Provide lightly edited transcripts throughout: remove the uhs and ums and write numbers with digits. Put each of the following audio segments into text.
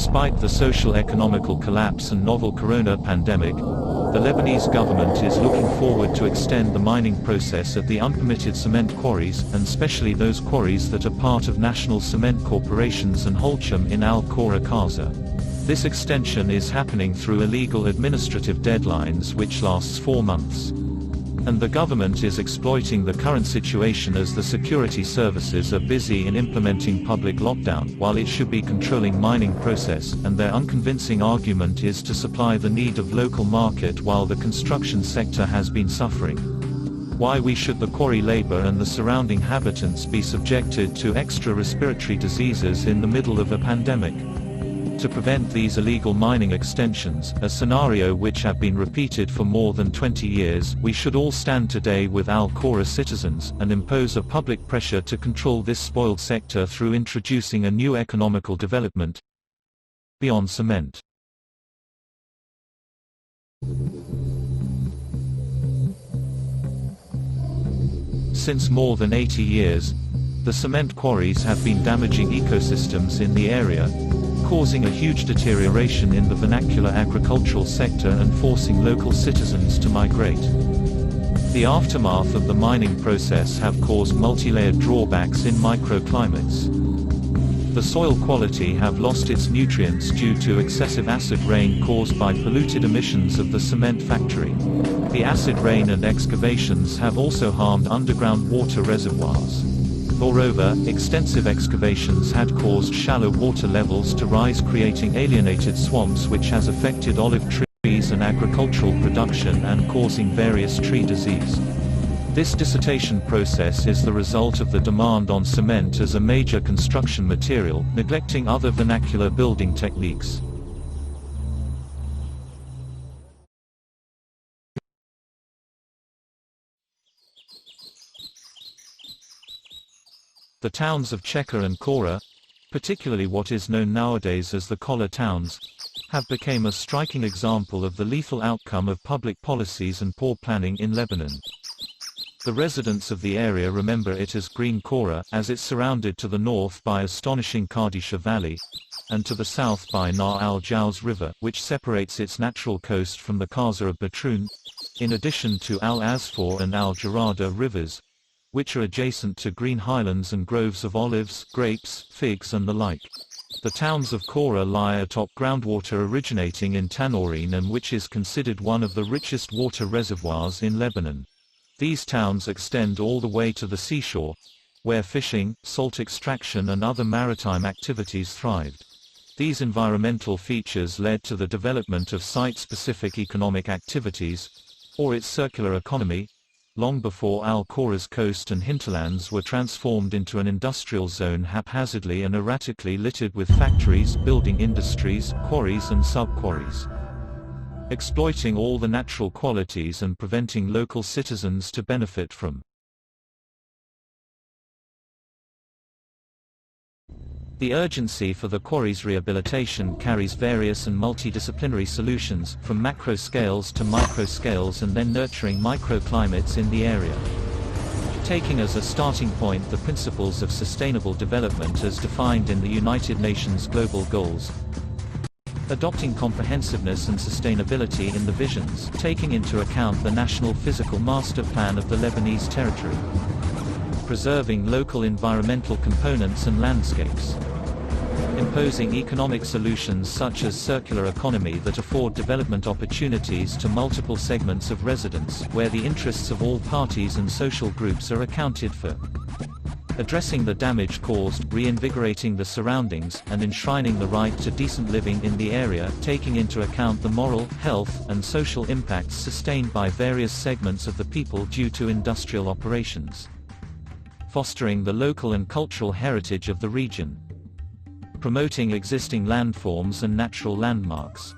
Despite the social-economical collapse and novel corona pandemic, the Lebanese government is looking forward to extend the mining process at the unpermitted cement quarries, and especially those quarries that are part of national cement corporations and Holcim in Al-Khora Kaza. This extension is happening through illegal administrative deadlines which lasts 4 months. And the government is exploiting the current situation as the security services are busy in implementing public lockdown while it should be controlling mining process, and their unconvincing argument is to supply the need of local market while the construction sector has been suffering. Why should the quarry labor and the surrounding inhabitants be subjected to extra respiratory diseases in the middle of a pandemic? To prevent these illegal mining extensions, a scenario which have been repeated for more than 20 years, we should all stand today with Al-Khora citizens, and impose a public pressure to control this spoiled sector through introducing a new economical development beyond cement. Since more than 80 years, the cement quarries have been damaging ecosystems in the area, causing a huge deterioration in the vernacular agricultural sector and forcing local citizens to migrate. The aftermath of the mining process have caused multi-layered drawbacks in microclimates. The soil quality have lost its nutrients due to excessive acid rain caused by polluted emissions of the cement factory. The acid rain and excavations have also harmed underground water reservoirs. Moreover, extensive excavations had caused shallow water levels to rise, creating alienated swamps which has affected olive trees and agricultural production and causing various tree disease. This desiccation process is the result of the demand on cement as a major construction material, neglecting other vernacular building techniques. The towns of Cheka and Khora, particularly what is known nowadays as the Kola towns, have become a striking example of the lethal outcome of public policies and poor planning in Lebanon. The residents of the area remember it as Green Khora, as it's surrounded to the north by astonishing Qadisha Valley, and to the south by Nahr al-Jauz River, which separates its natural coast from the Kaza of Batroun, in addition to Al-Azfar and Al-Jarada rivers, which are adjacent to green highlands and groves of olives, grapes, figs and the like. The towns of Khora lie atop groundwater originating in Tanorin and which is considered one of the richest water reservoirs in Lebanon. These towns extend all the way to the seashore, where fishing, salt extraction and other maritime activities thrived. These environmental features led to the development of site-specific economic activities, or its circular economy, long before Al-Khora's coast and hinterlands were transformed into an industrial zone haphazardly and erratically littered with factories, building industries, quarries and sub-quarries. Exploiting all the natural qualities and preventing local citizens to benefit from. The urgency for the quarry's rehabilitation carries various and multidisciplinary solutions, from macro scales to micro scales and then nurturing microclimates in the area. Taking as a starting point the principles of sustainable development as defined in the United Nations Global Goals. Adopting comprehensiveness and sustainability in the visions, taking into account the National Physical Master Plan of the Lebanese territory. Preserving local environmental components and landscapes. Imposing economic solutions such as circular economy that afford development opportunities to multiple segments of residents, where the interests of all parties and social groups are accounted for. Addressing the damage caused, reinvigorating the surroundings, and enshrining the right to decent living in the area, taking into account the moral, health, and social impacts sustained by various segments of the people due to industrial operations. Fostering the local and cultural heritage of the region. Promoting existing landforms and natural landmarks.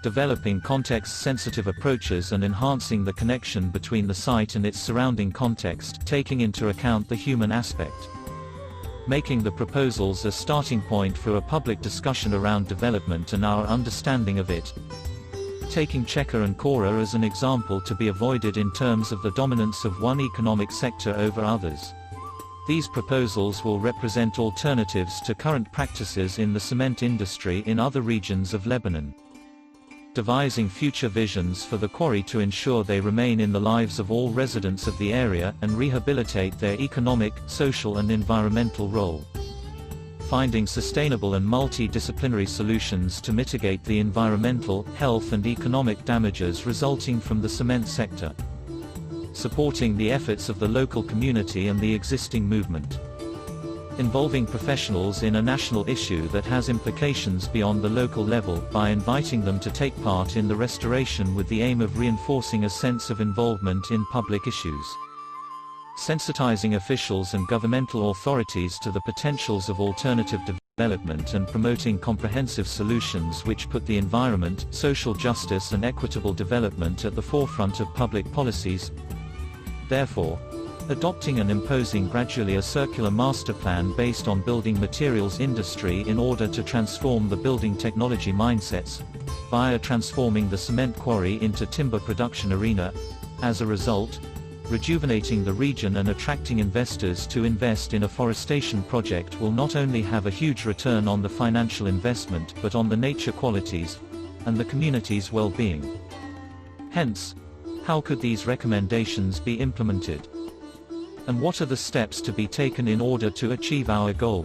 Developing context-sensitive approaches and enhancing the connection between the site and its surrounding context, taking into account the human aspect. Making the proposals a starting point for a public discussion around development and our understanding of it. Taking Cheka and Khora as an example to be avoided in terms of the dominance of one economic sector over others. These proposals will represent alternatives to current practices in the cement industry in other regions of Lebanon. Devising future visions for the quarry to ensure they remain in the lives of all residents of the area and rehabilitate their economic, social and environmental role. Finding sustainable and multidisciplinary solutions to mitigate the environmental, health and economic damages resulting from the cement sector. Supporting the efforts of the local community and the existing movement. Involving professionals in a national issue that has implications beyond the local level by inviting them to take part in the restoration with the aim of reinforcing a sense of involvement in public issues. Sensitizing officials and governmental authorities to the potentials of alternative development and promoting comprehensive solutions which put the environment, social justice and equitable development at the forefront of public policies. Therefore, adopting and imposing gradually a circular master plan based on building materials industry in order to transform the building technology mindsets, via transforming the cement quarry into timber production arena. As a result, rejuvenating the region and attracting investors to invest in a forestation project will not only have a huge return on the financial investment but on the nature qualities, and the community's well-being. Hence, how could these recommendations be implemented? And what are the steps to be taken in order to achieve our goal?